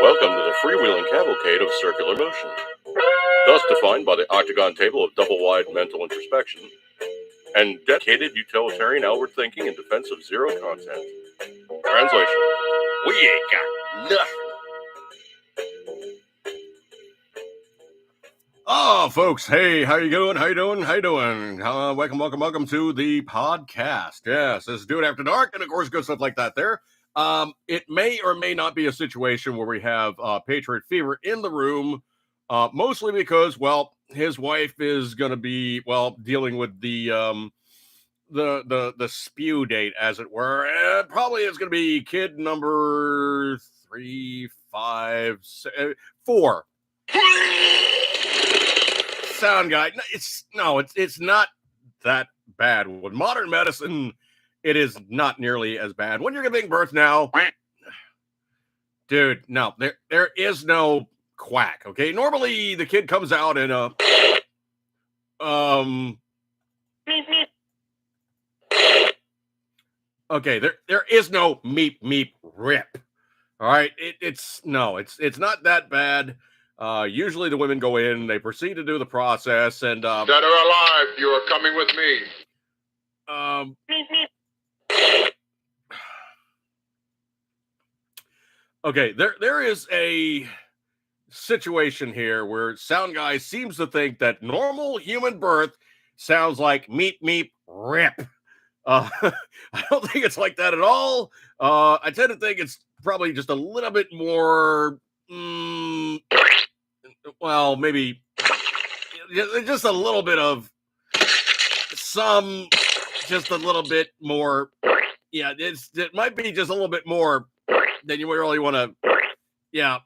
Welcome to the freewheeling cavalcade of circular motion, thus defined by the octagon table of double-wide mental introspection and dedicated utilitarian outward thinking in defense of zero content. Translation: we ain't got nothing. Oh, folks, hey, how you doing? Welcome to the podcast. Yes, this is Do It After Dark, and of course, good stuff like that there. It may or may not be a situation where we have Patriot Fever in the room, mostly because, well, his wife is going to be, well, dealing with the spew date, as it were. And probably it's going to be kid number 3, 5, 4. Sound guy. It's not that bad. With modern medicine, it is not nearly as bad. When you're giving birth now, dude, no, there is no quack. Okay, normally the kid comes out in a okay, there is no meep meep rip. All right, it's not that bad. Usually the women go in, they proceed to do the process, and dead or alive, you are coming with me. Okay, there is a situation here where Sound Guy seems to think that normal human birth sounds like meep meep rip. I don't think it's like that at all. I tend to think it's probably just a little bit more, well, maybe just a little bit of just a little bit more. Yeah, it might be just a little bit more than you really want to. Yeah.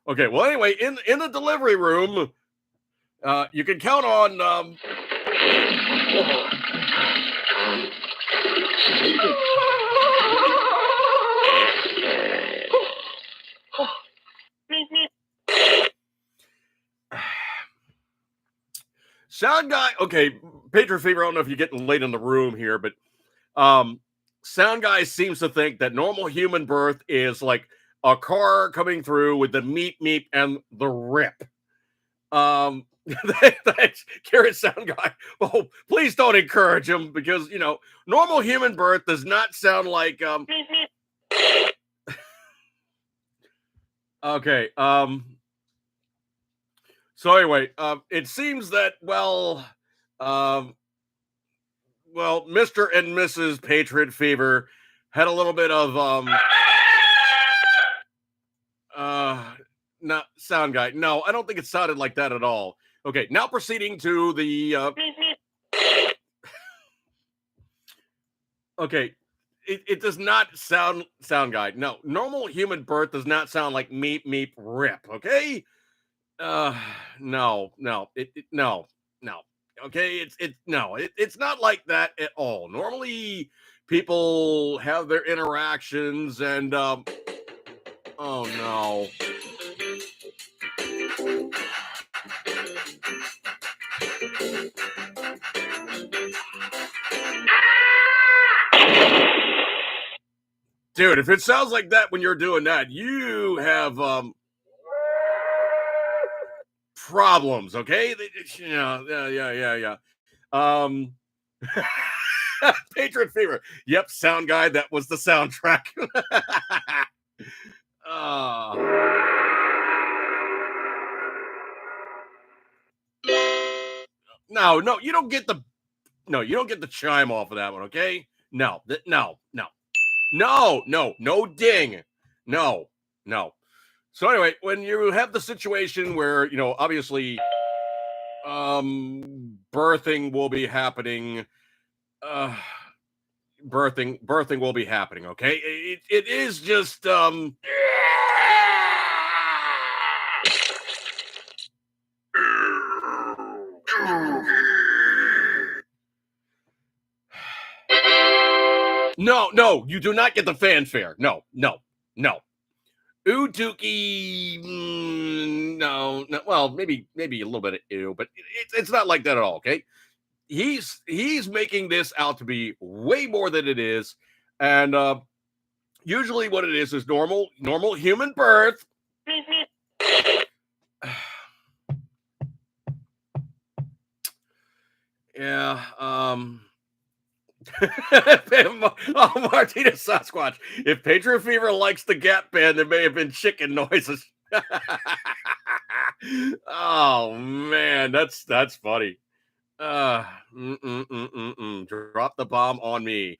Okay. Well, anyway, in the delivery room, you can count on. Sound guy, okay, Patriot Fever, I don't know if you're getting late in the room here, but Sound guy seems to think that normal human birth is like a car coming through with the meep meep and the rip. Thanks, Carrot Sound Guy. Oh, please don't encourage him, because normal human birth does not sound like okay. So anyway, it seems that Mr. and Mrs. Patriot Fever had a little bit of not Sound Guy. No, I don't think it sounded like that at all. Okay, now proceeding to the okay, it does not Sound Guy. No, normal human birth does not sound like meep meep rip. Okay. No. Okay, it's not like that at all. Normally people have their interactions, and oh no. Dude, if it sounds like that when you're doing that, you have problems, okay? Yeah. Patriot Fever. Yep, Sound Guy, that was the soundtrack. No, you don't get the chime off of that one, okay? No ding. No. So anyway, when you have the situation where, obviously birthing will be happening, birthing will be happening, okay? It is just No, you do not get the fanfare. No. Ooh, Dookie. No. Well, maybe a little bit of ew, but it's not like that at all. Okay, he's making this out to be way more than it is, and Usually what it is normal human birth. Yeah. Martina Sasquatch. If Patriot Fever likes the Gap Band, there may have been chicken noises. Oh man, that's funny. Drop the bomb on me.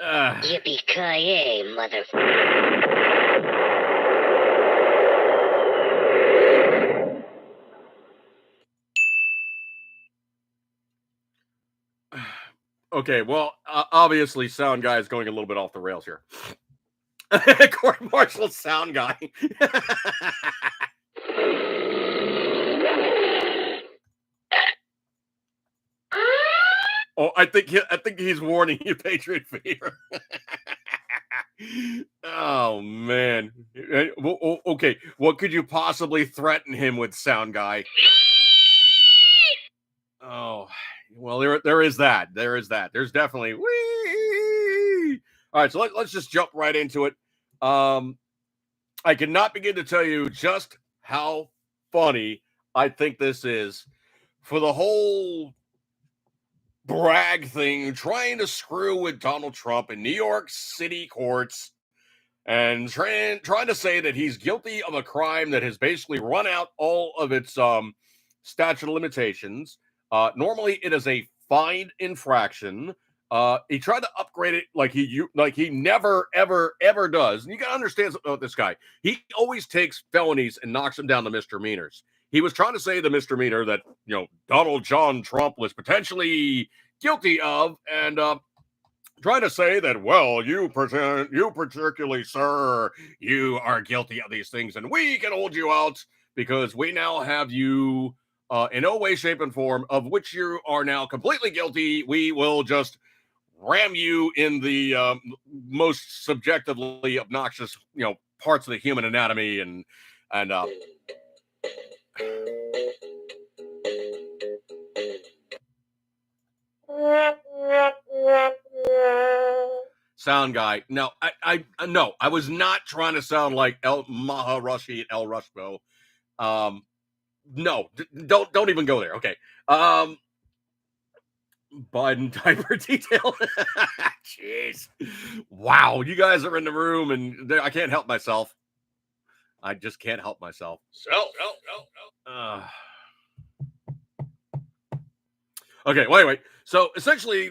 Yippee-ki-yay, motherfucker. Okay, well, obviously, sound guy is going a little bit off the rails here. Court martial sound guy. Oh, I think he's warning you, Patriot Fever. Oh man. Okay, what could you possibly threaten him with, sound guy? Oh, well, there is that. There is that. There's definitely wee. All right, so let's just jump right into it. I cannot begin to tell you just how funny I think this is for the whole brag thing, trying to screw with Donald Trump in New York City courts and trying to say that he's guilty of a crime that has basically run out all of its statute of limitations. Normally, it is a fine infraction. He tried to upgrade it like he never ever does. And you gotta understand something about this guy. He always takes felonies and knocks them down to misdemeanors. He was trying to say the misdemeanor that Donald John Trump was potentially guilty of, and trying to say that, well, you particularly, sir, you are guilty of these things, and we can hold you out because we now have you in no way, shape, and form of which you are now completely guilty. We will just ram you in the most subjectively obnoxious, parts of the human anatomy, and sound guy. No, I was not trying to sound like El Maharashi El Rushbo. No, don't even go there. Okay. Biden diaper detail. Jeez. Wow, you guys are in the room and I can't help myself. I just can't help myself. Okay, well, anyway, so essentially,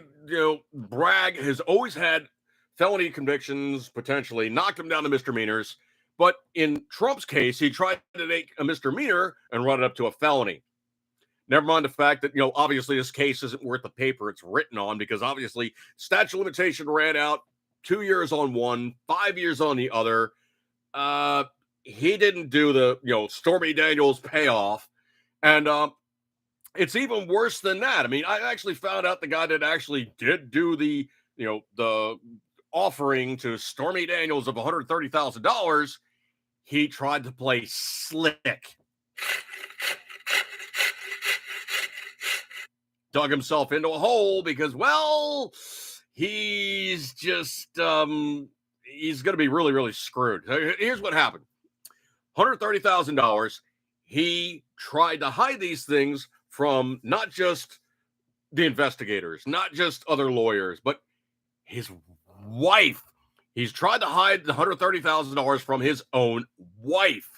Bragg has always had felony convictions, potentially knocked him down to misdemeanors. But in Trump's case, he tried to make a misdemeanor and run it up to a felony. Never mind the fact that, obviously this case isn't worth the paper it's written on, because obviously statute of limitation ran out 2 years on one, 5 years on the other. He didn't do the, Stormy Daniels payoff. And it's even worse than that. I mean, I actually found out the guy that actually did do the, the offering to Stormy Daniels of $130,000. He tried to play slick. Dug himself into a hole because, well, he's just he's going to be really, really screwed. Here's what happened. $130,000. He tried to hide these things from not just the investigators, not just other lawyers, but his wife. He's tried to hide the $130,000 from his own wife.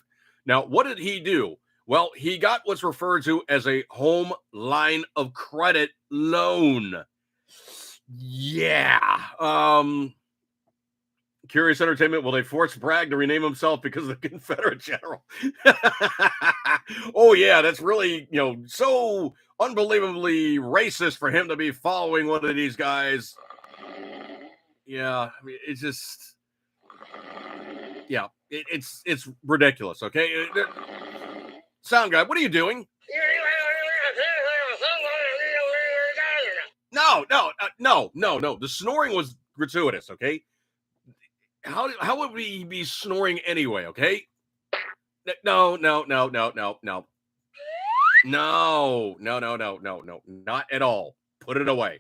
Now, what did he do? Well, he got what's referred to as a home line of credit loan. Yeah. Curious Entertainment, will they force Bragg to rename himself because of the Confederate general? Oh, yeah, that's really, so unbelievably racist for him to be following one of these guys. Yeah, I mean, it's just, yeah, it's ridiculous, okay? Sound guy, what are you doing? No. The snoring was gratuitous, okay? How would we be snoring anyway, okay? No. No, not at all. Put it away.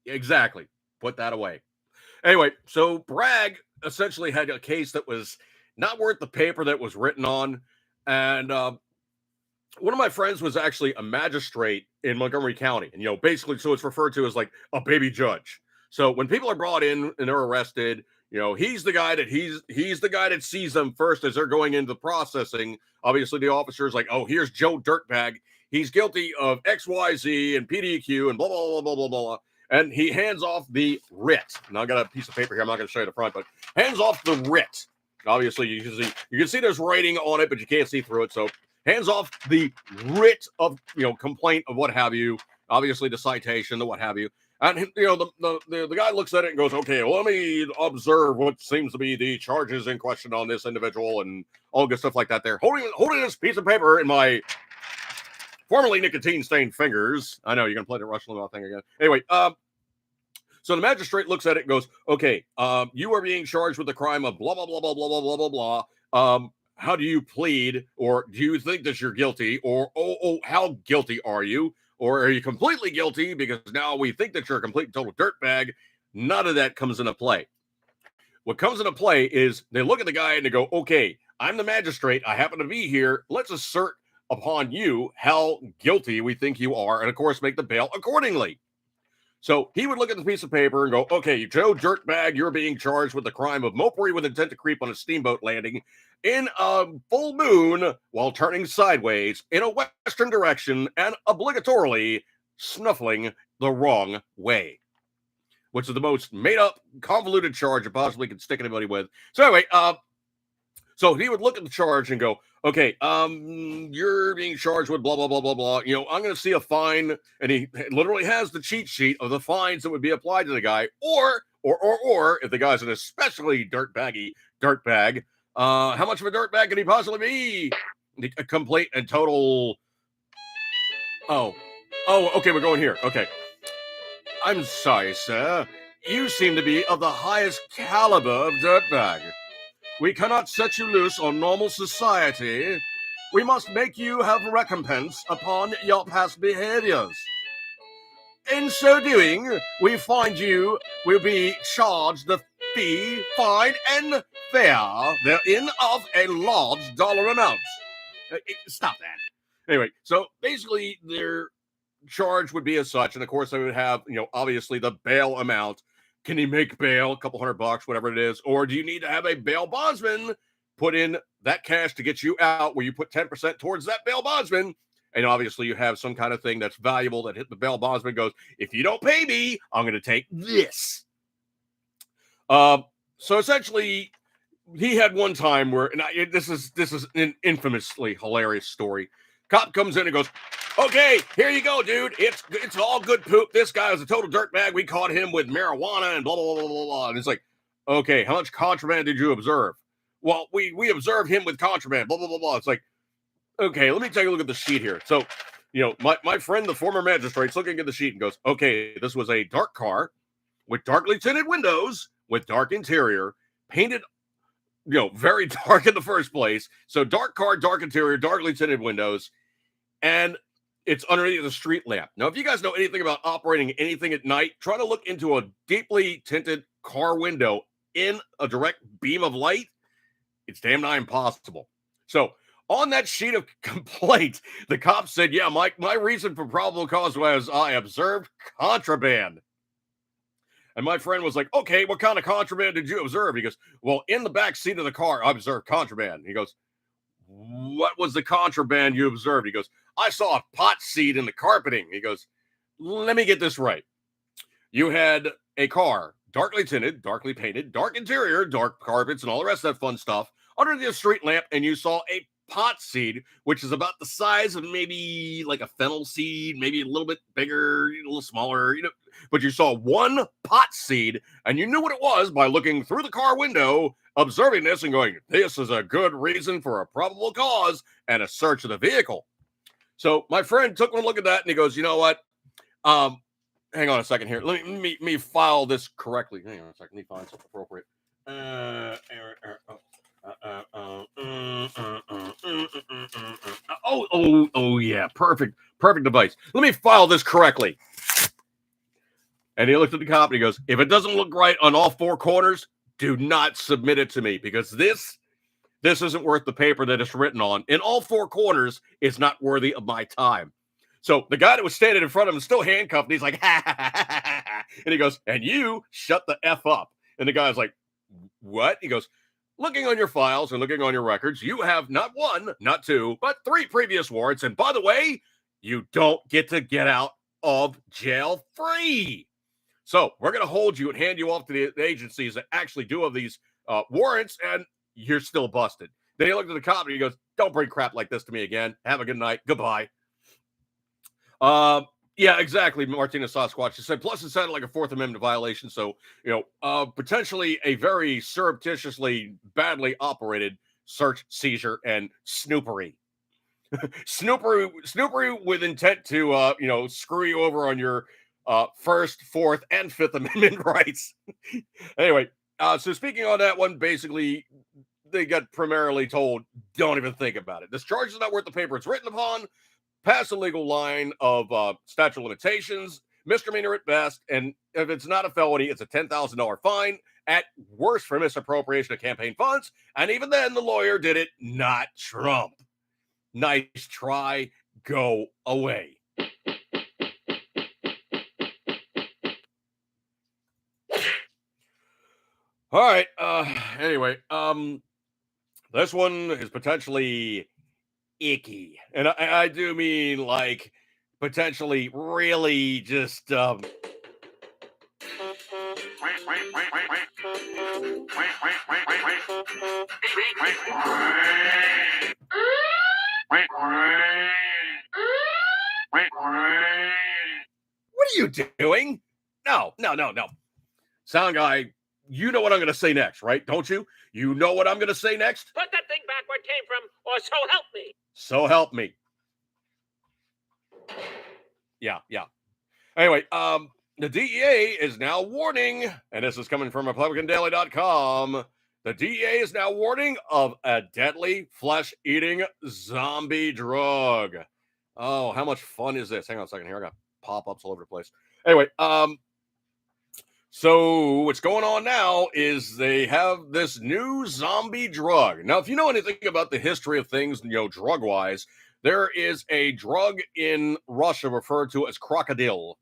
Exactly. Put that away. Anyway, so Bragg essentially had a case that was not worth the paper that was written on. And one of my friends was actually a magistrate in Montgomery County. And, basically, so it's referred to as like a baby judge. So when people are brought in and they're arrested, he's the guy that sees them first as they're going into processing. Obviously, the officer is like, oh, here's Joe Dirtbag. He's guilty of XYZ and PDQ and blah, blah, blah, blah, blah, blah. And he hands off the writ. Now I got a piece of paper here. I'm not going to show you the front, but hands off the writ. Obviously, you can see there's writing on it, but you can't see through it. So hands off the writ of complaint of what have you. Obviously, the citation, the what have you. And the guy looks at it and goes, okay, well, let me observe what seems to be the charges in question on this individual and all good stuff like that. There, holding this piece of paper in my formerly nicotine-stained fingers. I know you're gonna play the Rush Limbaugh thing again. Anyway, so the magistrate looks at it and goes, okay, you are being charged with the crime of blah blah blah blah blah blah blah blah blah. How do you plead, or do you think that you're guilty, or how guilty are you, or are you completely guilty because now we think that you're a complete total dirtbag? None of that comes into play. What comes into play is they look at the guy and they go, okay, I'm the magistrate. I happen to be here. Let's assert upon you how guilty we think you are, and of course, make the bail accordingly. So he would look at the piece of paper and go, okay, Joe Dirtbag, you're being charged with the crime of mopery with intent to creep on a steamboat landing in a full moon while turning sideways in a western direction and obligatorily snuffling the wrong way, which is the most made-up, convoluted charge you possibly could stick anybody with. So anyway, so he would look at the charge and go, okay, you're being charged with blah, blah, blah, blah, blah. I'm going to see a fine. And he literally has the cheat sheet of the fines that would be applied to the guy. Or if the guy's an especially dirtbag, how much of a dirtbag can he possibly be? A complete and total. Oh, okay, we're going here. Okay. I'm sorry, sir. You seem to be of the highest caliber of dirtbag. We cannot set you loose on normal society. We must make you have recompense upon your past behaviors. In so doing, we find you will be charged the fee, fine, and fare therein of a large dollar amount. Stop that. Anyway, so basically their charge would be as such, and of course they would have, obviously the bail amount. Can he make bail, a couple $100, whatever it is? Or do you need to have a bail bondsman put in that cash to get you out, where you put 10% towards that bail bondsman? And obviously you have some kind of thing that's valuable that hit the bail bondsman goes, if you don't pay me, I'm going to take this. So essentially, he had one time where, and this is an infamously hilarious story. Cop comes in and goes, okay, here you go, dude. It's all good poop. This guy was a total dirtbag. We caught him with marijuana and blah, blah, blah, blah, blah. And it's like, okay, how much contraband did you observe? Well, we observed him with contraband, blah, blah, blah, blah. It's like, okay, let me take a look at the sheet here. So, my friend, the former magistrate's looking at the sheet and goes, okay, this was a dark car with darkly tinted windows, with dark interior, painted, very dark in the first place. So dark car, dark interior, darkly tinted windows. And it's underneath the street lamp. Now, if you guys know anything about operating anything at night, try to look into a deeply tinted car window in a direct beam of light. It's damn nigh impossible. So on that sheet of complaint, the cop said, yeah, my reason for probable cause was I observed contraband. And my friend was like, okay, what kind of contraband did you observe? He goes, well, in the back seat of the car, I observed contraband. He goes, what was the contraband you observed? He goes, I saw a pot seed in the carpeting. He goes, let me get this right. You had a car, darkly tinted, darkly painted, dark interior, dark carpets, and all the rest of that fun stuff under the street lamp, and you saw a pot seed, which is about the size of maybe like a fennel seed, maybe a little bit bigger, a little smaller, but you saw one pot seed, and you knew what it was by looking through the car window, observing this and going, this is a good reason for a probable cause and a search of the vehicle. So my friend took one look at that and he goes, you know what? Hang on a second here. Let me file this correctly. Hang on a second. Let me find something appropriate. Oh yeah. Perfect device. Let me file this correctly. And he looked at the cop and he goes, if it doesn't look right on all four corners, do not submit it to me, because this isn't worth the paper that it's written on. In all four corners, it's not worthy of my time. So the guy that was standing in front of him is still handcuffed. And he's like, ha, ha, ha, ha, ha. And he goes, and you shut the F up. And the guy's like, what? He goes, looking on your files and looking on your records, you have not one, not two, but three previous warrants. And by the way, you don't get to get out of jail free. So we're going to hold you and hand you off to the agencies that actually do have these warrants, and you're still busted. Then he looked at the cop and he goes, don't bring crap like this to me again. Have a good night. Goodbye. Yeah, exactly, Martina Sasquatch. She said, plus it sounded like a Fourth Amendment violation. So, potentially a very surreptitiously, badly operated search, seizure, and snoopery. snoopery with intent to, screw you over on your First, Fourth, and Fifth Amendment rights. Anyway, so speaking on that one, basically, they got primarily told, don't even think about it. This charge is not worth the paper it's written upon. Pass a legal line of statute of limitations, misdemeanor at best, and if it's not a felony, it's a $10,000 fine, at worst for misappropriation of campaign funds, and even then, the lawyer did it, not Trump. Nice try, go away. All right, anyway, this one is potentially icky, and I do mean like potentially really just what are you doing? No. Sound guy, you know what I'm going to say next, right? Don't you? You know what I'm going to say next? Put that thing back where it came from, or so help me. So help me. Yeah. Anyway, the DEA is now warning, and this is coming from RepublicanDaily.com. The DEA is now warning of a deadly flesh-eating zombie drug. Oh, how much fun is this? Hang on a second here. I got pop-ups all over the place. Anyway, so what's going on now is they have this new zombie drug. Now, if you know anything about the history of things, drug-wise, there is a drug in Russia referred to as crocodile,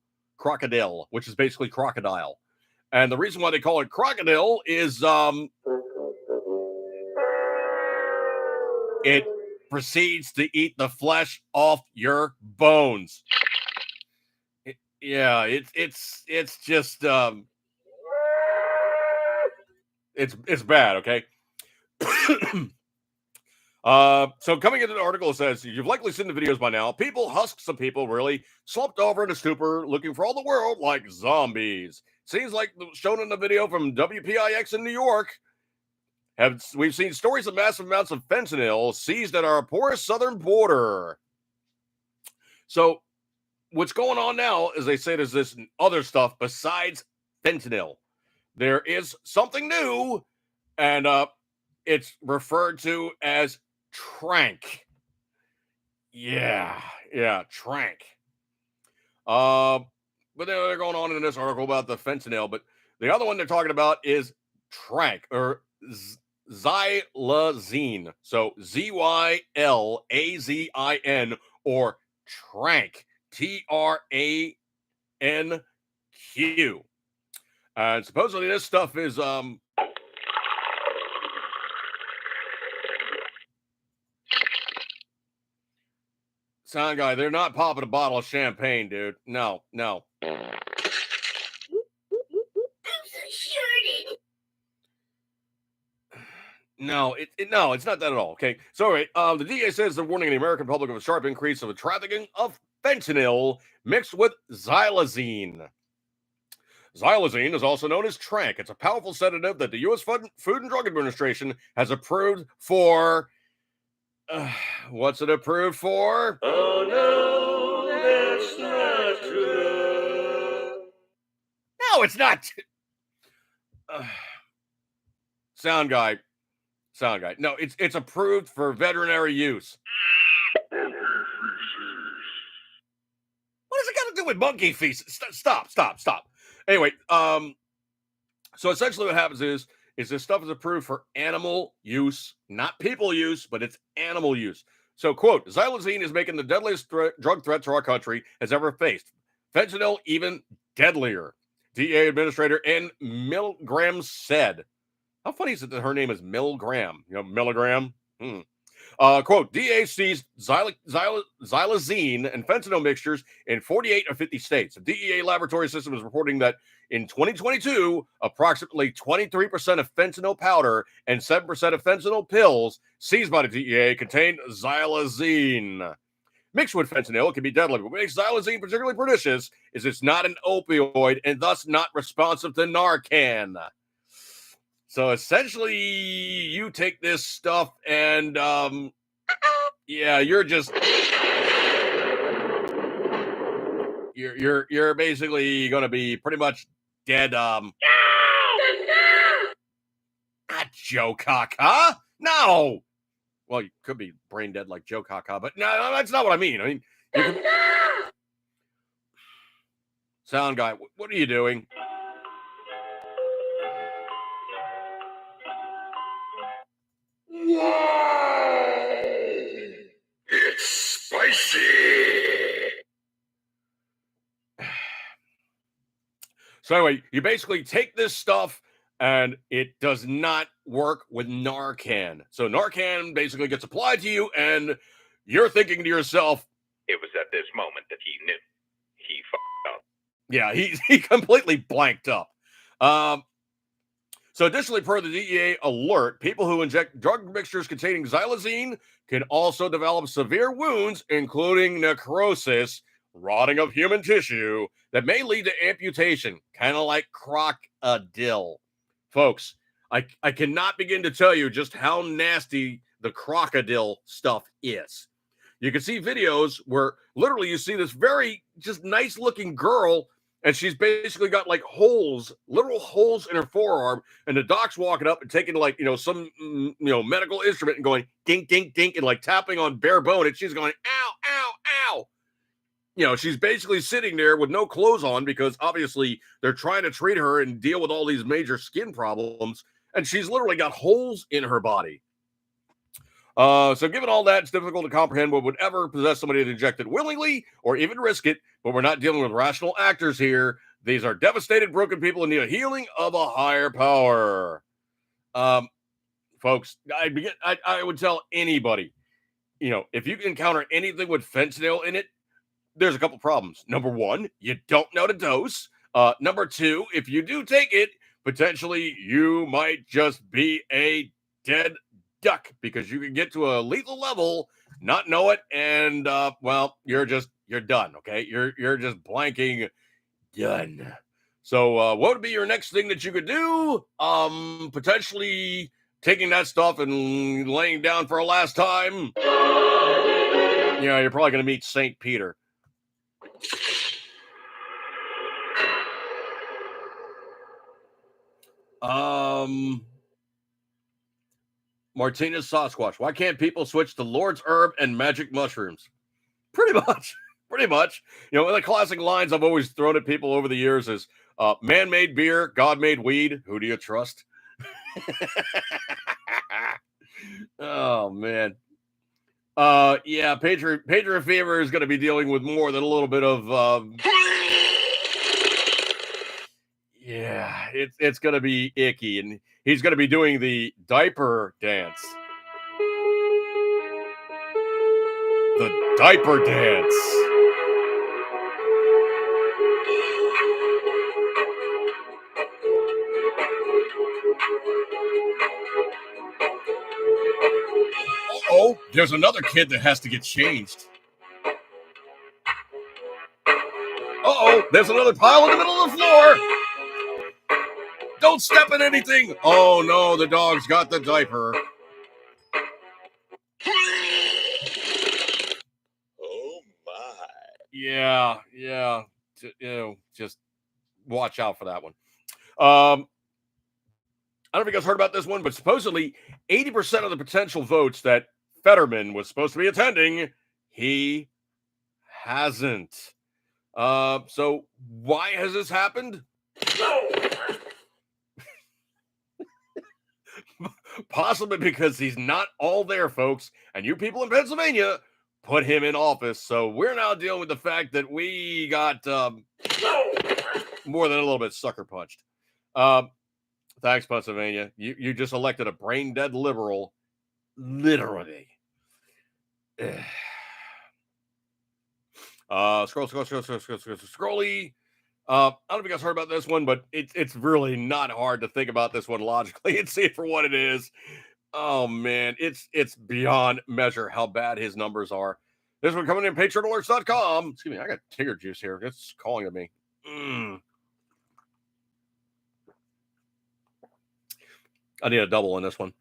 which is basically crocodile. And the reason why they call it crocodile is it proceeds to eat the flesh off your bones. It's just it's bad, okay? So coming into the article, it says, you've likely seen the videos by now. Some people really slumped over in a stupor looking for all the world like zombies. Seems like shown in the video from WPIX in New York. We've seen stories of massive amounts of fentanyl seized at our porous southern border. So what's going on now is they say there's this other stuff besides fentanyl. There is something new, and it's referred to as trank. Yeah, trank. But they're going on in this article about the fentanyl, but the other one they're talking about is trank, or xylazine. So Zylazin, or trank. TRANQ. And supposedly this stuff is sound guy, they're not popping a bottle of champagne, dude. No. No, it's not that at all. Okay, so the DA says they're warning the American public of a sharp increase of the trafficking of fentanyl mixed with xylazine. Xylazine is also known as trank. It's a powerful sedative that the U.S. Food and Drug Administration has approved for. What's it approved for? Oh no, that's not true. No, it's not. Sound guy. No, it's approved for veterinary use. What does it got to do with monkey feces? Stop. Anyway, so essentially what happens is this stuff is approved for animal use, not people use, but it's animal use. So, quote, xylazine is making the deadliest drug threat to our country has ever faced. Fentanyl even deadlier. DEA Administrator N. Milgram said. How funny is it that her name is Milgram? You know, milligram? Quote, DEA seized xylazine and fentanyl mixtures in 48 or 50 states. The DEA laboratory system is reporting that in 2022, approximately 23% of fentanyl powder and 7% of fentanyl pills seized by the DEA contained xylazine. Mixed with fentanyl, it can be deadly. But what makes xylazine particularly pernicious is it's not an opioid and thus not responsive to Narcan. So essentially, you take this stuff and, yeah, you're just you're basically going to be pretty much dead. Not Joe Caca. No. Well, you could be brain dead like Joe Caca, but no, that's not what I mean. I mean, you can... Sound guy, what are you doing? Wow! It's spicy! So anyway, you basically take this stuff and it does not work with Narcan. So Narcan basically gets applied to you and you're thinking to yourself, It was at this moment that he knew. He fucked up. Yeah, he completely blanked up. So additionally, per the DEA alert, people who inject drug mixtures containing xylazine can also develop severe wounds, including necrosis, rotting of human tissue, that may lead to amputation, kind of like crocodile. Folks, I cannot begin to tell you just how nasty the crocodile stuff is. You can see videos where literally you see this very just nice looking girl and she's basically got like holes, literal holes in her forearm, and the doc's walking up and taking like, some, medical instrument and going dink, dink, dink, and like tapping on bare bone, and she's going, ow, ow, ow. She's basically sitting there with no clothes on because obviously they're trying to treat her and deal with all these major skin problems, and she's literally got holes in her body. So given all that, it's difficult to comprehend what would ever possess somebody to inject it willingly or even risk it, but we're not dealing with rational actors here. These are devastated, broken people in need of healing of a higher power. Folks, I would tell anybody, if you encounter anything with fentanyl in it, there's a couple problems. Number one, you don't know the dose. Number two, if you do take it, potentially you might just be a dead duck because you can get to a lethal level, not know it, and you're done. Okay, you're just blanking done. So what would be your next thing that you could do? Potentially taking that stuff and laying down for a last time. You're probably going to meet Saint Peter. Martinez Sasquatch. Why can't people switch to Lord's Herb and magic mushrooms? Pretty much. One of the classic lines I've always thrown at people over the years is, man made beer, God made weed. Who do you trust? Oh, man. Patriot Fever is going to be dealing with more than a little bit of... it's going to be icky, and he's going to be doing the diaper dance. The diaper dance. Uh-oh, there's another kid that has to get changed. Uh-oh, there's another pile in the middle of the floor. Don't step in anything. Oh, no, the dog's got the diaper. Oh, my. Yeah. Just watch out for that one. I don't know if you guys heard about this one, but supposedly 80% of the potential votes that Fetterman was supposed to be attending, he hasn't. So why has this happened? Possibly because he's not all there, folks. And you people in Pennsylvania put him in office. So we're now dealing with the fact that we got more than a little bit sucker punched. Thanks, Pennsylvania. You just elected a brain dead liberal, literally. Scrolly. I don't know if you guys heard about this one, but it's really not hard to think about this one logically and see it for what it is. Oh man, it's beyond measure how bad his numbers are. This one coming in patreonalerts.com. Excuse me, I got tiger juice here. It's calling at me. I need a double on this one.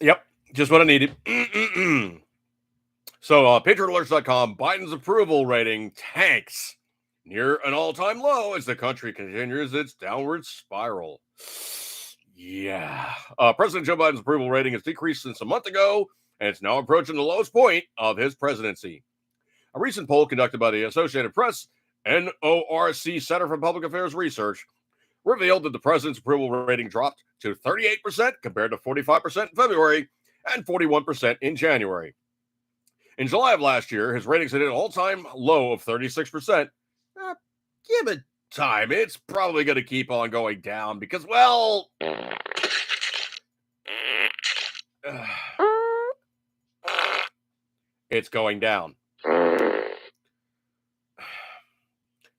Yep, just what I needed. So, patreonalerts.com, Biden's approval rating tanks near an all-time low as the country continues its downward spiral. Yeah. President Joe Biden's approval rating has decreased since a month ago, and it's now approaching the lowest point of his presidency. A recent poll conducted by the Associated Press NORC Center for Public Affairs Research revealed that the president's approval rating dropped to 38% compared to 45% in February and 41% in January. In July of last year, his ratings hit an all-time low of 36%. Give it time. It's probably going to keep on going down because, well, it's going down.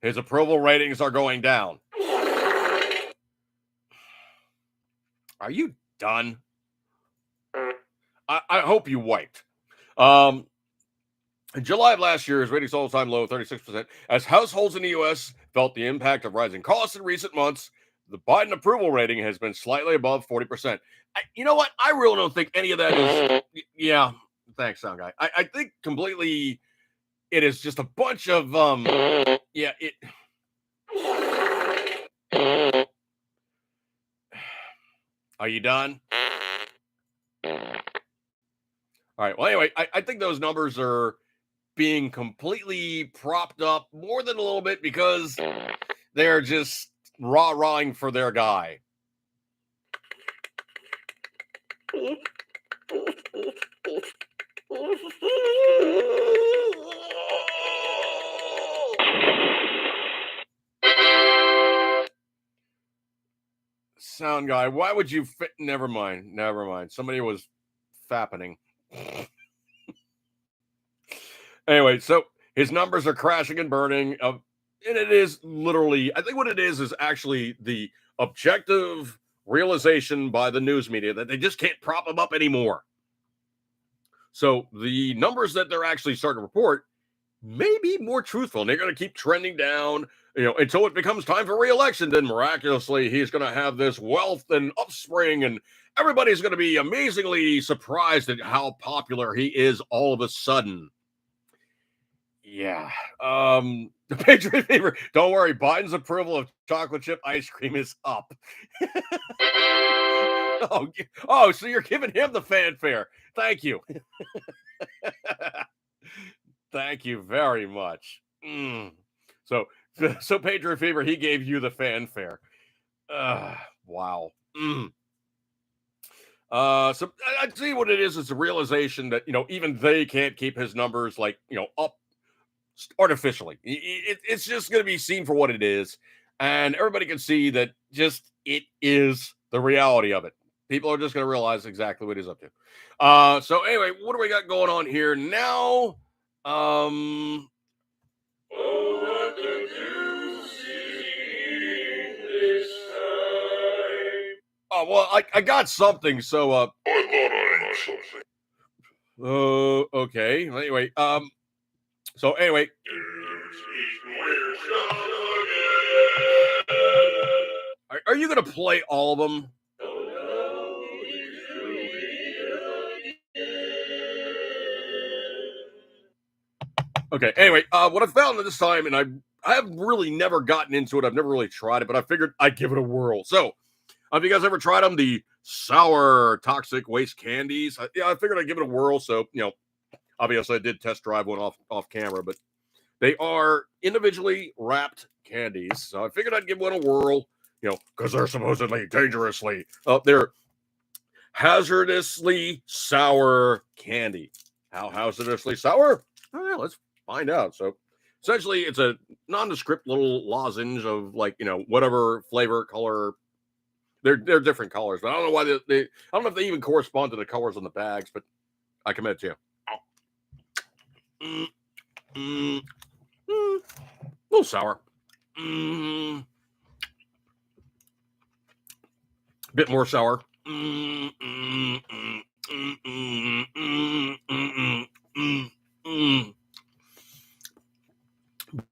His approval ratings are going down. Are you done? I hope you wiped. In July of last year, his ratings all-time low, 36%. As households in the U.S. felt the impact of rising costs in recent months, the Biden approval rating has been slightly above 40%. You know what? I really don't think any of that is... Yeah, thanks, sound guy. I think completely it is just a bunch of... Yeah, it... Are you done? All right. Well, anyway, I think those numbers are being completely propped up more than a little bit because they're just rah-rahing for their guy. Sound guy, why would you fit? Never mind. Somebody was fappening. Anyway, so his numbers are crashing and burning. And it is literally, I think what it is actually the objective realization by the news media that they just can't prop him up anymore. So the numbers that they're actually starting to report may be more truthful. And they're going to keep trending down, until it becomes time for re-election. Then miraculously, he's going to have this wealth and upspring, and everybody's going to be amazingly surprised at how popular he is all of a sudden. Yeah. The Patriot Fever. Don't worry, Biden's approval of chocolate chip ice cream is up. Oh, so you're giving him the fanfare. Thank you. Thank you very much. So Patriot Fever, he gave you the fanfare. Wow. So I see what it is. It's a realization that, even they can't keep his numbers up artificially. It's just going to be seen for what it is. And everybody can see that it is the reality of it. People are just going to realize exactly what he's up to. So anyway, what do we got going on here now? Oh, what did you see this time? Oh, well, I got something. So, I thought I had something. Okay. Anyway, so anyway. Are you going to play all of them? Okay, anyway, what I found this time, and I have really never gotten into it. I've never really tried it, but I figured I'd give it a whirl. So, have you guys ever tried them? The sour toxic waste candies? I figured I'd give it a whirl. So, obviously I did test drive one off camera, but they are individually wrapped candies. So I figured I'd give one a whirl, because they're supposedly dangerously. They're hazardously sour candy. How hazardously sour? Oh, yeah, let's find out. So essentially, it's a nondescript little lozenge of whatever flavor, color. They're different colors, but I don't know why I don't know if they even correspond to the colors on the bags, but I commit to you. A little sour. Bit more sour.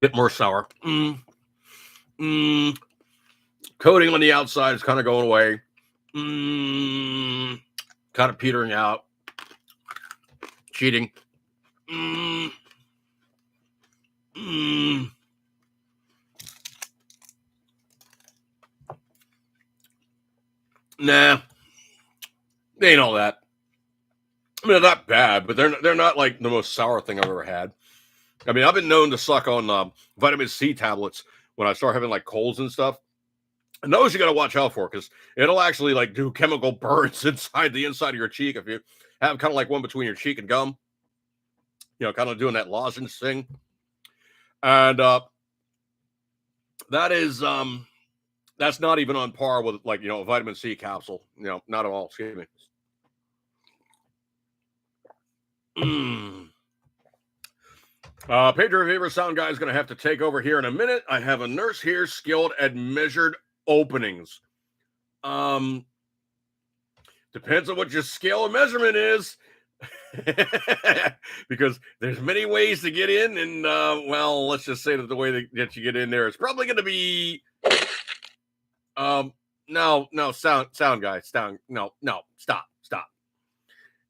Bit more sour. Coating on the outside is kind of going away. Kind of petering out. Cheating. Nah, they ain't all that. I mean, they're not bad, but they're not like the most sour thing I've ever had. I mean, I've been known to suck on vitamin C tablets when I start having like colds and stuff. And those you got to watch out for because it'll actually like do chemical burns inside of your cheek if you have kind of like one between your cheek and gum. Kind of doing that lozenge thing. And that is that's not even on par with like a vitamin C capsule. Not at all. Excuse me. Pedro Fever Sound Guy is going to have to take over here in a minute. I have a nurse here skilled at measured openings. Depends on what your scale of measurement is. Because there's many ways to get in, and well, let's just say that the way that you get in there is probably going to be no, sound guy, no, stop.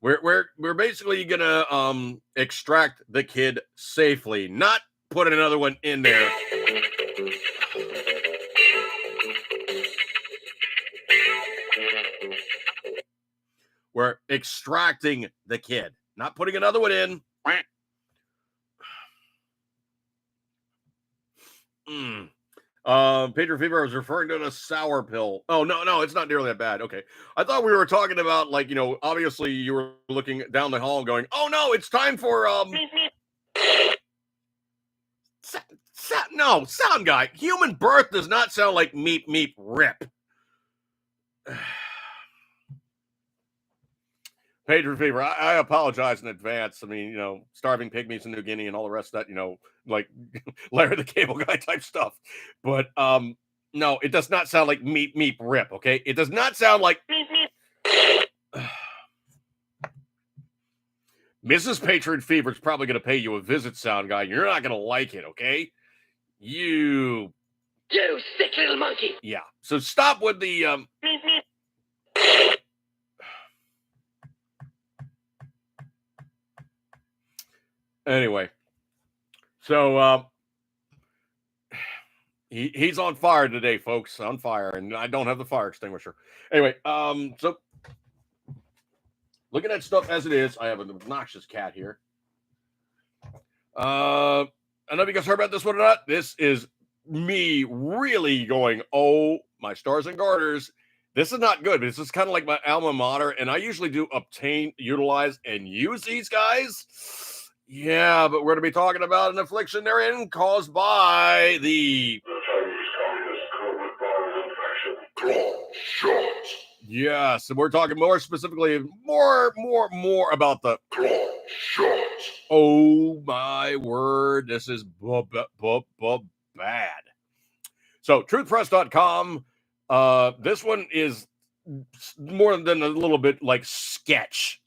We're basically gonna extract the kid safely, not put another one in there. We're extracting the kid, not putting another one in. Pedro Fever was referring to a sour pill. Oh, no, it's not nearly that bad. Okay. I thought we were talking about, like, obviously you were looking down the hall going, oh, no, it's time for, no, sound guy. Human birth does not sound like meep, meep, rip. Pedro Fever, I apologize in advance. I mean, starving pygmies in New Guinea and all the rest of that, like Larry the Cable Guy type stuff. But no, it does not sound like meep, meep, rip, okay? It does not sound like meep, meep. Mrs. Patron Fever is probably going to pay you a visit, sound guy. You're not going to like it, okay? You sick little monkey. Yeah. So stop with the meep, meep. Anyway, so he's on fire today, folks. On fire, and I don't have the fire extinguisher. Anyway, so looking at stuff as it is, I have an obnoxious cat here. I don't know if you guys heard about this one or not. This is me really going, oh, my stars and garters. This is not good. This is kind of like my alma mater, and I usually do obtain, utilize, and use these guys. Yeah, but we're going to be talking about an affliction therein caused by the claw shot. Yes, and we're talking more specifically, more about the claw shot. Oh my word, this is bad. So, truthpress.com. This one is more than a little bit like sketch,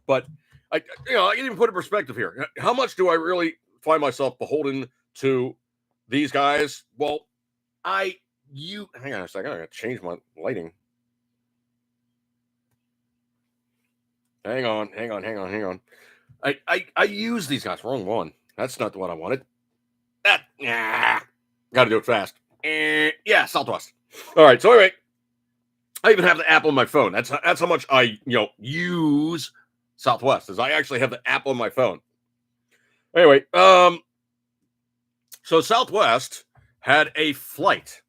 but I can even put in perspective here. How much do I really find myself beholden to these guys? Well, hang on a second. I got to change my lighting. Hang on. I use these guys. Wrong one. That's not the one I wanted. Got to do it fast. Yeah, Southwest. All right. So anyway, I even have the app on my phone. That's how much I use Southwest, as I actually have the app on my phone. Anyway, so Southwest had a flight.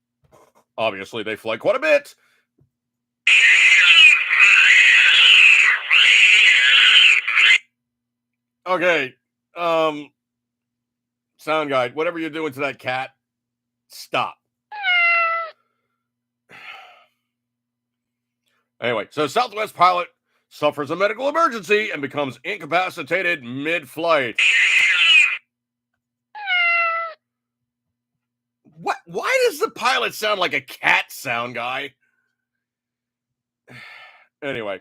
Obviously, they fly quite a bit. Okay, sound guide, whatever you're doing to that cat, stop. Anyway, so Southwest pilot suffers a medical emergency and becomes incapacitated mid-flight. What? Why does the pilot sound like a cat, sound guy? Anyway,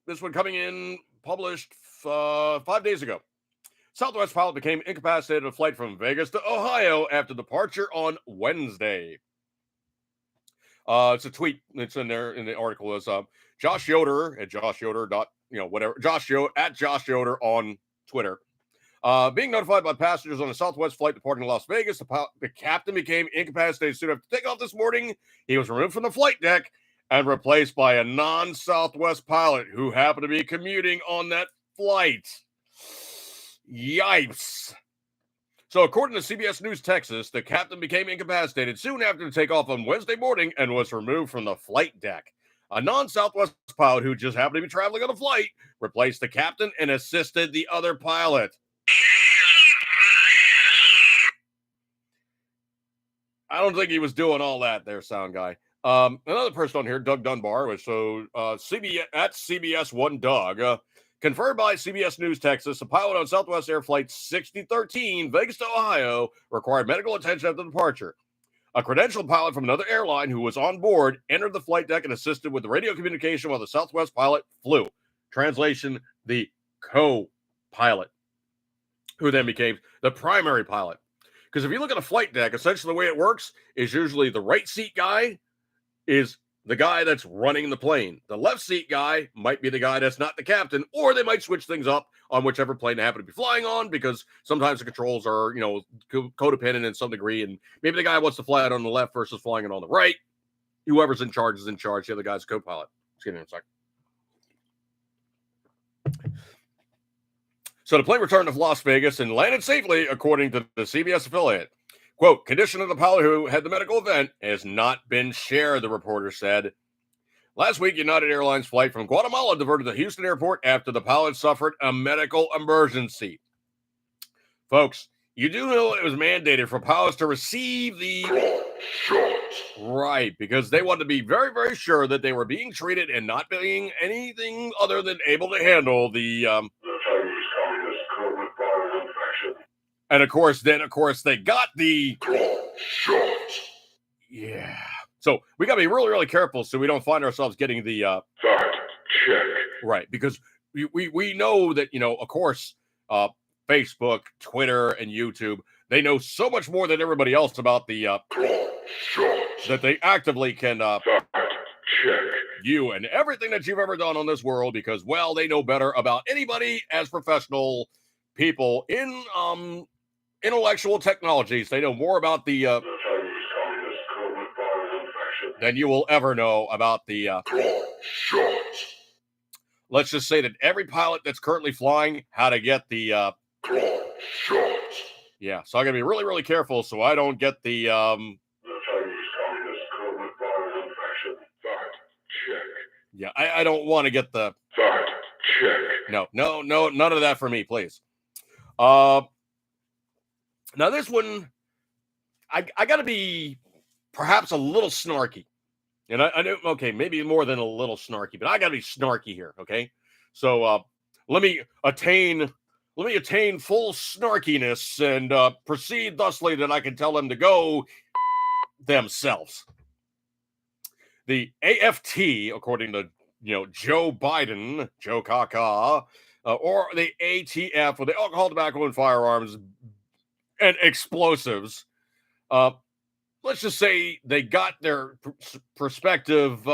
this one coming in published 5 days ago. Southwest pilot became incapacitated on a flight from Vegas to Ohio after departure on Wednesday. It's a tweet that's in there in the article. Is Josh Yoder at Josh Yoder at Josh Yoder on Twitter. Being notified by passengers on a Southwest flight departing Las Vegas, the captain became incapacitated soon after takeoff this morning. He was removed from the flight deck and replaced by a non-Southwest pilot who happened to be commuting on that flight. Yipes. So according to CBS News Texas, the captain became incapacitated soon after the takeoff on Wednesday morning and was removed from the flight deck. A non-Southwest pilot who just happened to be traveling on the flight replaced the captain and assisted the other pilot. I don't think he was doing all that there, sound guy. Another person on here, Doug Dunbar, was CBS at CBS One Doug, confirmed by CBS News Texas, a pilot on Southwest Air Flight 6013, Vegas to Ohio, required medical attention after departure. A credentialed pilot from another airline who was on board entered the flight deck and assisted with the radio communication while the Southwest pilot flew. Translation, the co-pilot, who then became the primary pilot. Because if you look at a flight deck, essentially the way it works is usually the right seat guy is the guy that's running the plane. The left seat guy might be the guy that's not the captain, or they might switch things up on whichever plane they happen to be flying on, because sometimes the controls are, codependent in some degree, and maybe the guy wants to fly it on the left versus flying it on the right. Whoever's in charge is in charge. The other guy's a co-pilot. Excuse me a second. So the plane returned to Las Vegas and landed safely, according to the CBS affiliate. Quote, condition of the pilot who had the medical event has not been shared, the reporter said. Last week, United Airlines flight from Guatemala diverted to Houston Airport after the pilot suffered a medical emergency. Folks, you do know it was mandated for pilots to receive the right, because they wanted to be very, very sure that they were being treated and not being anything other than able to handle the and of course, they got the yeah. So we got to be really, really careful so we don't find ourselves getting the fact check. Right, because we know that, of course, Facebook, Twitter, and YouTube, they know so much more than everybody else about the that they actively can fact check you and everything that you've ever done on this world, because, well, they know better about anybody as professional people in intellectual technologies. They know more about the than you will ever know about the let's just say that every pilot that's currently flying, how to get the yeah, so I gotta be really, really careful so I don't get the yeah, I don't want to get the fact check. No, none of that for me, please. Now this one, I got to be perhaps a little snarky, and I know, okay, maybe more than a little snarky, but I got to be snarky here, okay? So let me attain full snarkiness and proceed thusly that I can tell them to go themselves. The AFT, according to Joe Biden, Joe Kaka, or the ATF, or the Alcohol, Tobacco, and Firearms and Explosives. Let's just say they got their prospective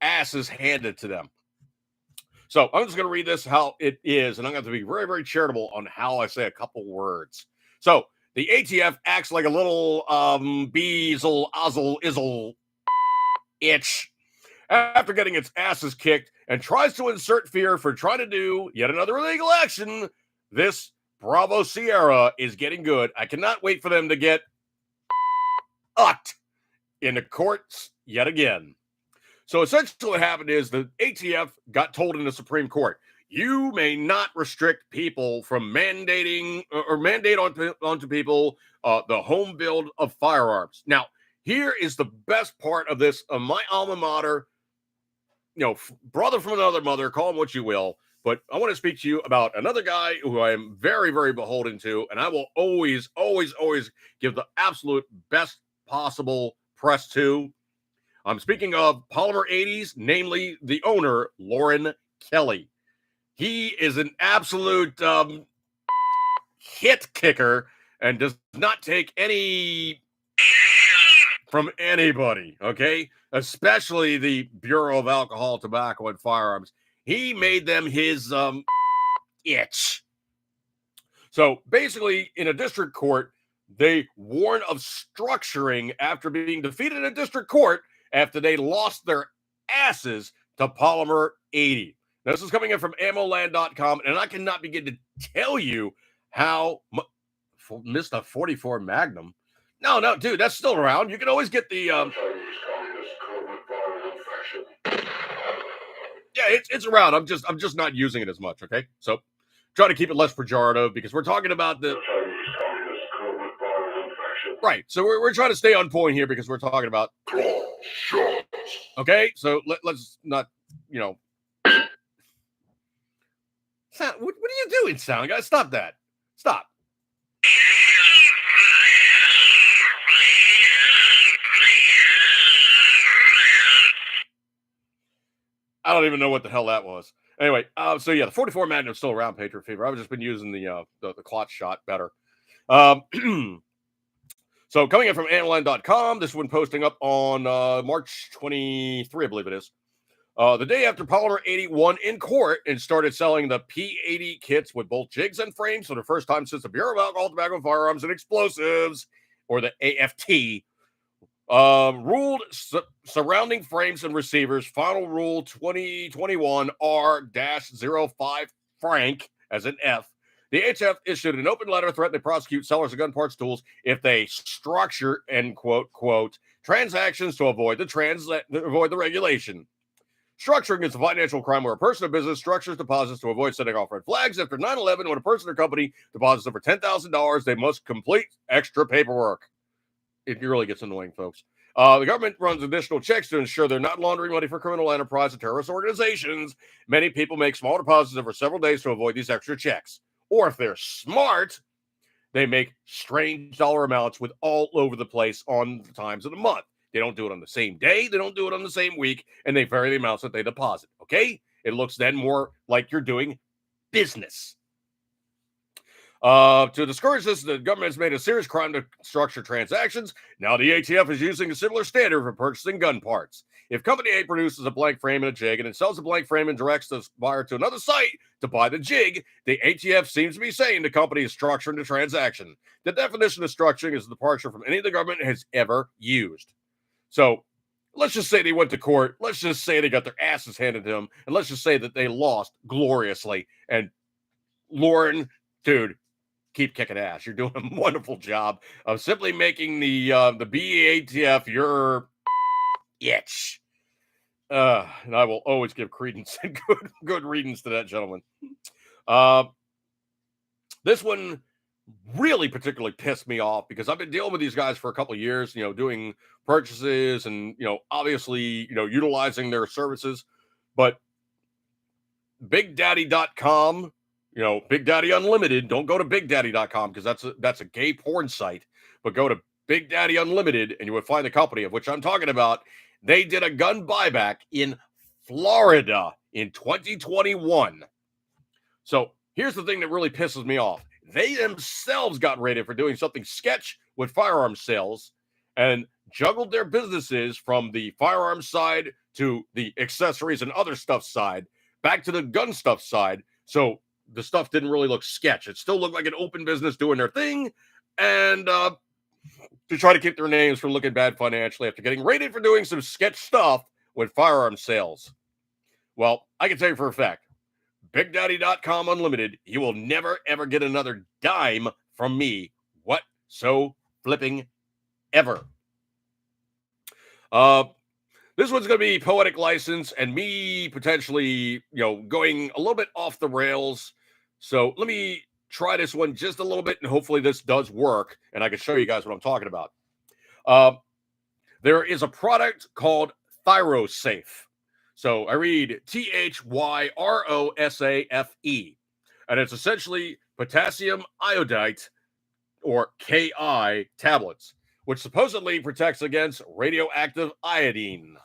asses handed to them. So I'm just going to read this how it is, and I'm going to be very, very charitable on how I say a couple words. So the ATF acts like a little beezle, ozzle, izzle itch after getting its asses kicked and tries to insert fear for trying to do yet another illegal action, this Bravo Sierra is getting good. I cannot wait for them to get in the courts yet again. So essentially what happened is the ATF got told in the Supreme Court, you may not restrict people from mandating or mandate onto people the home build of firearms. Now, here is the best part of this. My alma mater, brother from another mother, call him what you will. But I want to speak to you about another guy who I am very, very beholden to. And I will always, always, always give the absolute best possible press to. I'm speaking of Polymer 80s, namely the owner, Lauren Kelly. He is an absolute hit kicker and does not take any from anybody, okay? Especially the Bureau of Alcohol, Tobacco, and Firearms. He made them his itch. So basically, in a district court, they warn of structuring after being defeated in a district court after they lost their asses to Polymer 80. Now, this is coming in from ammoland.com, and I cannot begin to tell you how missed a 44 Magnum. No, dude, that's still around. You can always get the yeah, it's around. I'm just not using it as much. Okay, so try to keep it less pejorative because we're talking about the right. So we're trying to stay on point here because we're talking about okay. So let's not Sound, what are you doing, sound guy? Stop that. Stop. I don't even know what the hell that was. Anyway, so yeah, the 44 Magnum is still around, Patriot Fever. I've just been using the clot shot better. So coming in from ammoland.com, this one posting up on March 23, I believe it is. The day after Polymer 80 won in court and started selling the P80 kits with both jigs and frames for the first time since the Bureau of Alcohol, Tobacco, Firearms, and Explosives, or the AFT, ruled surrounding frames and receivers, Final Rule 2021 R-05 Frank, as an F. The HF issued an open letter threatening to prosecute sellers of gun parts tools if they structure, end quote, transactions to avoid the regulation. Structuring is a financial crime where a person or business structures deposits to avoid setting off red flags. After 9/11, when a person or company deposits over $10,000, they must complete extra paperwork. It really gets annoying, folks. The government runs additional checks to ensure they're not laundering money for criminal enterprise and terrorist organizations. Many people make small deposits over several days to avoid these extra checks. Or if they're smart, they make strange dollar amounts with all over the place on the times of the month. They don't do it on the same day. They don't do it on the same week. And they vary the amounts that they deposit. Okay? It looks then more like you're doing business. To discourage this, the government has made a serious crime to structure transactions. Now the ATF is using a similar standard for purchasing gun parts. If Company A produces a blank frame and a jig and it sells the blank frame and directs the buyer to another site to buy the jig, the ATF seems to be saying the company is structuring the transaction. The definition of structuring is a departure from any the government has ever used. So let's just say they went to court. Let's just say they got their asses handed to them. And let's just say that they lost gloriously. And Lauren, dude, keep kicking ass. You're doing a wonderful job of simply making the BATF your itch. And I will always give credence and good readings to that gentleman. This one really particularly pissed me off because I've been dealing with these guys for a couple of years, doing purchases and, obviously, utilizing their services. But BigDaddy.com, Big Daddy Unlimited, don't go to BigDaddy.com because that's a gay porn site, but go to Big Daddy Unlimited and you would find the company of which I'm talking about. They did a gun buyback in Florida in 2021. So here's the thing that really pisses me off. They themselves got raided for doing something sketch with firearms sales and juggled their businesses from the firearms side to the accessories and other stuff side, back to the gun stuff side. So the stuff didn't really look sketch. It still looked like an open business doing their thing. And to try to keep their names from looking bad financially after getting raided for doing some sketch stuff with firearm sales. Well, I can tell you for a fact, BigDaddy.com Unlimited, you will never, ever get another dime from me flipping ever. This one's going to be poetic license and me potentially, going a little bit off the rails. So let me try this one just a little bit, and hopefully this does work, and I can show you guys what I'm talking about. There is a product called ThyroSafe. So I read ThyroSafe, and it's essentially potassium iodide, or KI tablets, which supposedly protects against radioactive iodine.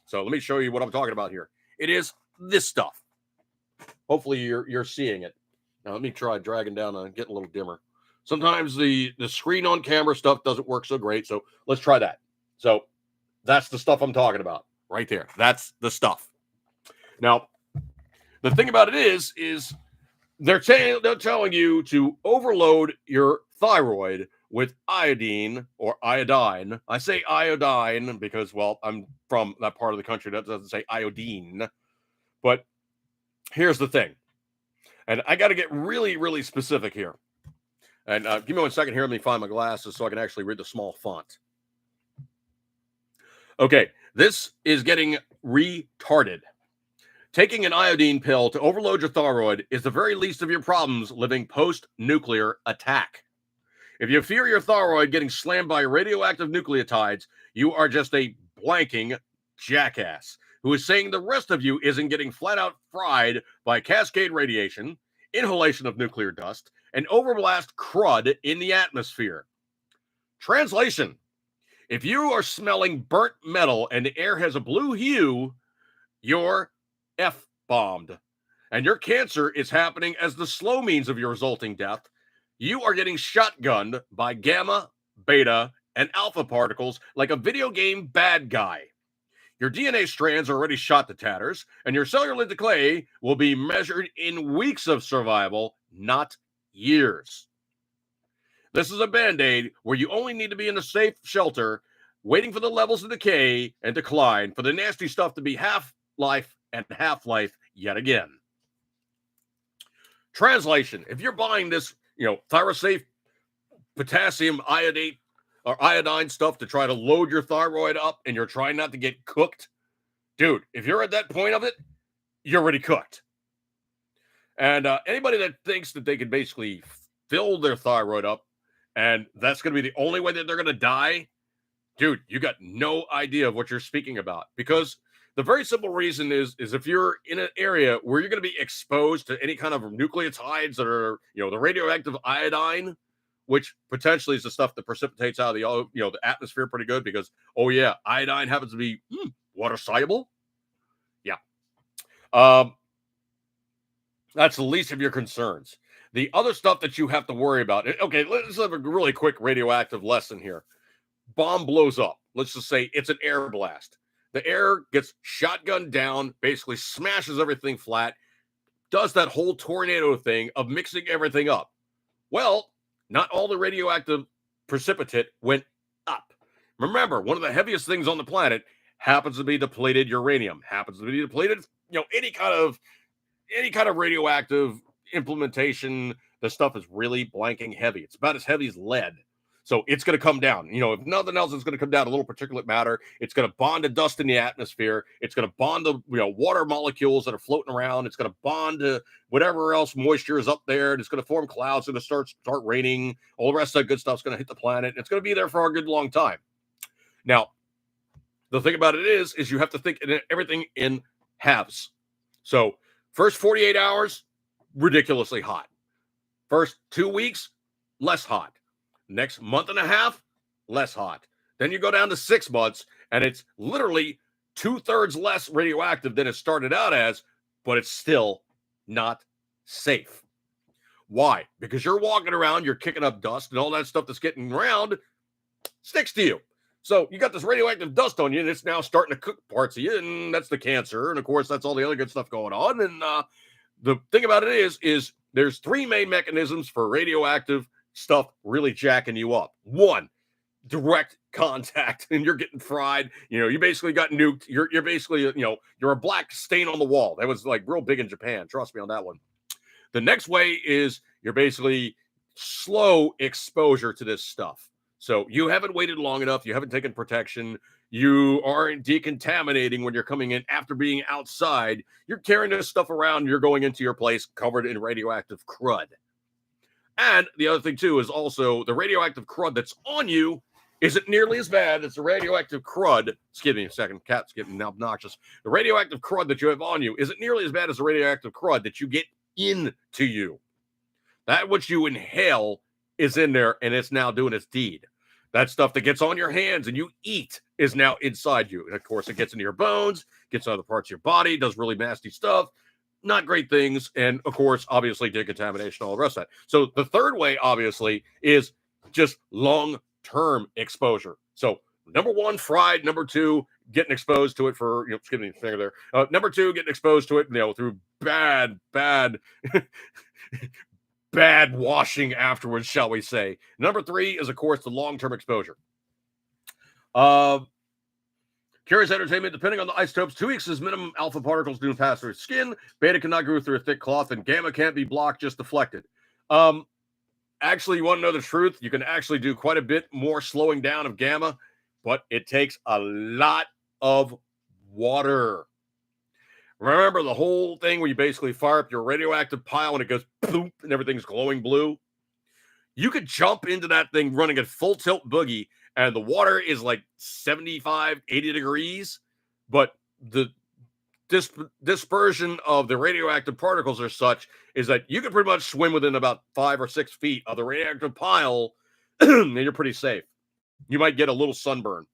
So let me show you what I'm talking about here. It is this stuff. Hopefully you're seeing it. Now let me try dragging down and getting a little dimmer. Sometimes the screen on camera stuff doesn't work so great, so let's try that. So that's the stuff I'm talking about right there. That's the stuff. Now, the thing about it is they're telling you to overload your thyroid with iodine or iodine. I say iodine because, well, I'm from that part of the country that doesn't say iodine. But here's the thing. And I got to get really, really specific here. And give me 1 second here. Let me find my glasses so I can actually read the small font. Okay, this is getting retarded. Taking an iodine pill to overload your thyroid is the very least of your problems living post-nuclear attack. If you fear your thyroid getting slammed by radioactive nucleotides, you are just a blanking jackass who is saying the rest of you isn't getting flat out fried by cascade radiation, inhalation of nuclear dust, and overblast crud in the atmosphere. Translation: if you are smelling burnt metal and the air has a blue hue, you're F-bombed. And your cancer is happening as the slow means of your resulting death. You are getting shotgunned by gamma, beta, and alpha particles like a video game bad guy. Your DNA strands are already shot to tatters, and your cellular decay will be measured in weeks of survival, not years. This is a Band-Aid where you only need to be in a safe shelter, waiting for the levels of decay and decline for the nasty stuff to be half-life and half-life yet again. Translation: if you're buying this, ThyroSafe potassium iodate or iodine stuff to try to load your thyroid up and you're trying not to get cooked, dude, if you're at that point of it, you're already cooked. And anybody that thinks that they can basically fill their thyroid up and that's going to be the only way that they're going to die, dude, you got no idea of what you're speaking about. Because the very simple reason is if you're in an area where you're going to be exposed to any kind of nucleotides that are, the radioactive iodine, which potentially is the stuff that precipitates out of the atmosphere pretty good because, iodine happens to be water soluble. Yeah. That's the least of your concerns. The other stuff that you have to worry about. Okay, let's have a really quick radioactive lesson here. Bomb blows up. Let's just say it's an air blast. The air gets shotgunned down, basically smashes everything flat, does that whole tornado thing of mixing everything up. Well, not all the radioactive precipitate went up. Remember, one of the heaviest things on the planet happens to be depleted uranium, happens to be depleted, any kind of radioactive implementation. The stuff is really blanking heavy. It's about as heavy as lead. So it's going to come down. If nothing else, it's going to come down a little particulate matter. It's going to bond to dust in the atmosphere. It's going to bond to water molecules that are floating around. It's going to bond to whatever else moisture is up there. And it's going to form clouds. It's going to start raining. All the rest of that good stuff is going to hit the planet. And it's going to be there for a good long time. Now, the thing about it is you have to think everything in halves. So first 48 hours, ridiculously hot. First 2 weeks, less hot. Next month and a half, less hot. Then you go down to 6 months, and it's literally 2/3 less radioactive than it started out as, but it's still not safe. Why? Because you're walking around, you're kicking up dust, and all that stuff that's getting around sticks to you. So you got this radioactive dust on you, and it's now starting to cook parts of you, and that's the cancer. And, of course, that's all the other good stuff going on. And the thing about it is there's 3 main mechanisms for radioactive stuff really jacking you up. 1, direct contact and you're getting fried. You basically got nuked. You're basically, you're a black stain on the wall. That was like real big in Japan. Trust me on that one. The next way is you're basically slow exposure to this stuff. So you haven't waited long enough. You haven't taken protection. You aren't decontaminating when you're coming in after being outside. You're carrying this stuff around. You're going into your place covered in radioactive crud. And the other thing, too, is also the radioactive crud that's on you isn't nearly as bad as the radioactive crud. Excuse me a second. Cat's getting obnoxious. The radioactive crud that you have on you isn't nearly as bad as the radioactive crud that you get into you. That which you inhale is in there, and it's now doing its deed. That stuff that gets on your hands and you eat is now inside you. And, of course, it gets into your bones, gets other parts of your body, does really nasty stuff. Not great things. And, of course, obviously, decontamination, all the rest of that. So the third way, obviously, is just long-term exposure. So number one, fried. Number two, getting exposed to it for, excuse me, finger there. Number two, getting exposed to it, through bad bad washing afterwards, shall we say. Number three is, of course, the long-term exposure. Curious entertainment, depending on the isotopes, 2 weeks is minimum. Alpha particles do pass through skin. Beta cannot go through a thick cloth, and gamma can't be blocked, just deflected. Actually, you want to know the truth? You can actually do quite a bit more slowing down of gamma, but it takes a lot of water. Remember the whole thing where you basically fire up your radioactive pile and it goes boom and everything's glowing blue? You could jump into that thing running at full tilt boogie and the water is like 75, 80 degrees, but the dispersion of the radioactive particles are such is that you can pretty much swim within about 5 or 6 feet of the radioactive pile and you're pretty safe. You might get a little sunburn,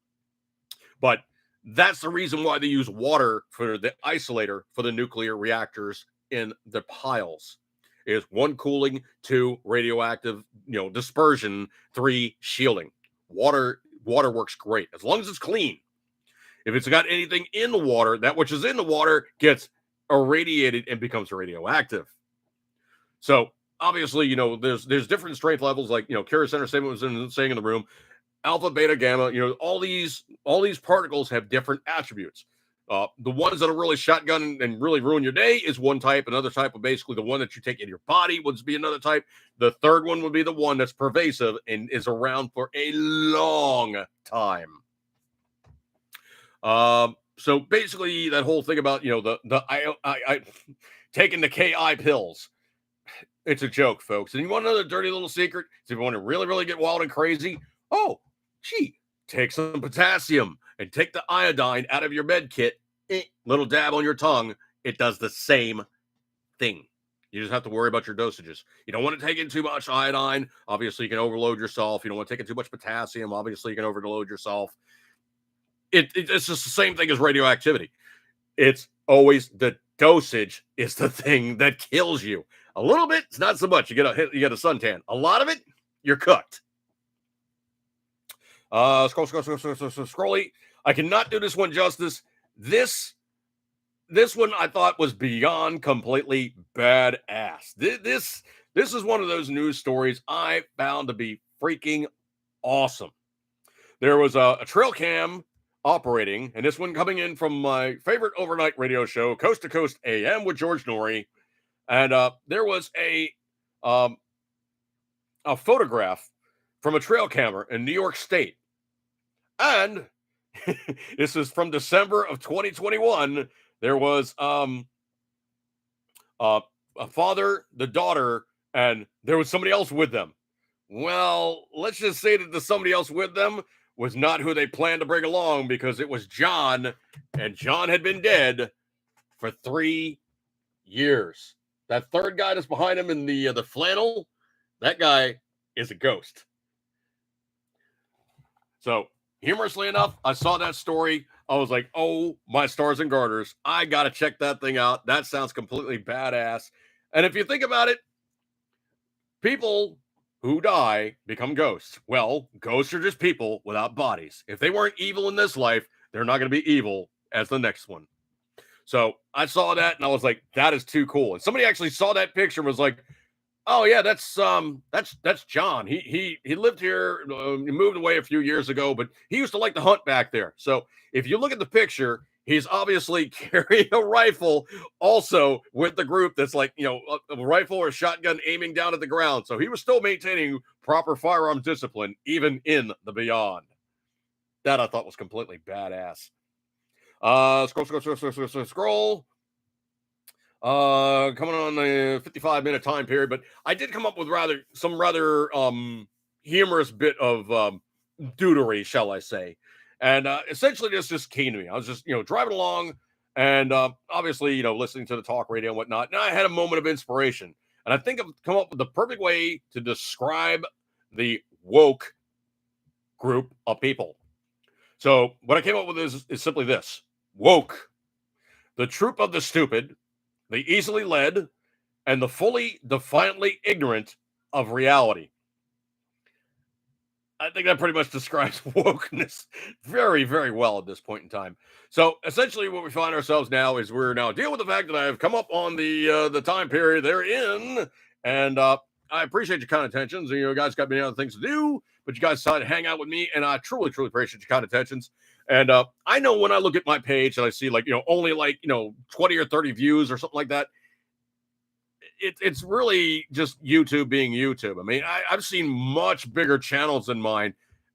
but that's the reason why they use water for the isolator for the nuclear reactors in the piles. Is 1, cooling, 2, radioactive, dispersion, 3, shielding. Water works great as long as it's clean. If it's got anything in the water, that which is in the water gets irradiated and becomes radioactive. So obviously, there's different strength levels. Like Kara Center Statement was saying in the room. Alpha, beta, gamma, all these particles have different attributes. The ones that are really shotgun and really ruin your day is one type. Another type of basically the one that you take in your body would be another type. The third one would be the one that's pervasive and is around for a long time. So basically that whole thing about, I taking the KI pills. It's a joke, folks. And you want another dirty little secret? So if you want to really, really get wild and crazy, take some potassium and take the iodine out of your med kit. Little dab on your tongue. It does the same thing. You just have to worry about your dosages. You don't want to take in too much iodine. Obviously, you can overload yourself. You don't want to take in too much potassium. Obviously, you can overload yourself. It's just the same thing as radioactivity. It's always the dosage is the thing that kills you. A little bit, it's not so much. You get a suntan. A lot of it, you're cooked. Scrolly. I cannot do this one justice. This one I thought was beyond completely badass. This is one of those news stories I found to be freaking awesome. There was a trail cam operating, and this one coming in from my favorite overnight radio show, Coast to Coast AM with George Norrie. And there was a photograph from a trail camera in New York State. And this is from December of 2021. There was a father, the daughter, and there was somebody else with them. Well, let's just say that the somebody else with them was not who they planned to bring along, because it was John, and John had been dead for 3 years. That third guy that's behind him in the flannel, that guy is a ghost. So, humorously enough, I saw that story. I was like, oh, my stars and garters. I got to check that thing out. That sounds completely badass. And if you think about it, people who die become ghosts. Well, ghosts are just people without bodies. If they weren't evil in this life, they're not going to be evil as the next one. So I saw that and I was like, that is too cool. And somebody actually saw that picture and was like, Oh yeah, that's John. He lived here. He moved away a few years ago, but he used to like to hunt back there. So if you look at the picture, he's obviously carrying a rifle, also with the group that's like a rifle or a shotgun aiming down at the ground. So he was still maintaining proper firearm discipline even in the beyond. That I thought was completely badass. Scroll. Coming on the 55-minute time period, but I did come up with some rather humorous bit of deutery, shall I say. And essentially this just came to me. I was just driving along and obviously listening to the talk radio and whatnot, and I had a moment of inspiration. And I think I've come up with the perfect way to describe the woke group of people. So what I came up with is simply this: woke, the troop of the stupid, the easily led, and the fully defiantly ignorant of reality. I think that pretty much describes wokeness very, very well at this point in time. So essentially, what we find ourselves now is we're now dealing with the fact that I've come up on the time period they're in, and I appreciate your kind intentions. You guys got many other things to do, but you guys decided to hang out with me, and I truly, truly appreciate your kind intentions. And I know when I look at my page and I see only 20 or 30 views or something like that, it's really just YouTube being YouTube. I mean, I've seen much bigger channels than mine,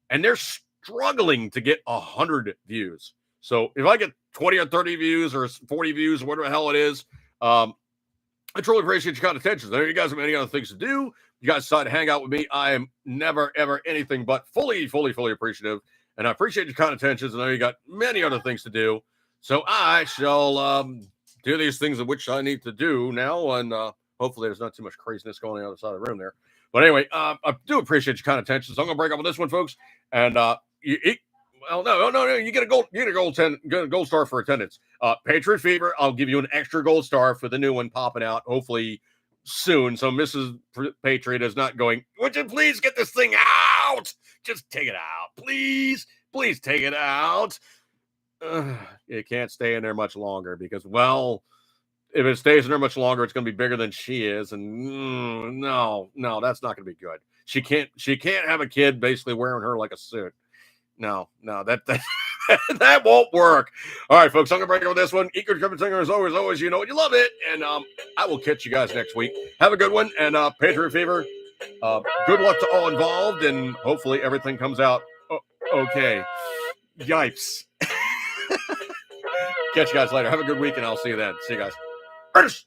and they're struggling to get 100 views. So if I get 20 or 30 views or 40 views, or whatever the hell it is, I truly appreciate your kind of attention. There you guys have many other things to do. You guys decide to hang out with me. I am never, ever anything but fully, fully, fully appreciative. And I appreciate your kind intentions. And I know you got many other things to do. So I shall do these things of which I need to do now. And hopefully there's not too much craziness going on the other side of the room there. But anyway, I do appreciate your kind attention. So I'm going to break up with this one, folks. And no. You get a gold star for attendance. Patriot Fever, I'll give you an extra gold star for the new one popping out, hopefully soon. So Mrs. Patriot is not going, would you please get this thing out? Just take it out. Please take it out. It can't stay in there much longer because, well, if it stays in there much longer, it's going to be bigger than she is. And no, that's not going to be good. She can't have a kid basically wearing her like a suit. No, that that won't work. All right, folks, I'm gonna break over this one. Eat good, coming singer as always. You know it, you love it, and I will catch you guys next week. Have a good one, and Patriot Fever. Good luck to all involved, and hopefully everything comes out okay. Yipes. Catch you guys later. Have a good week, and I'll see you then. See you guys.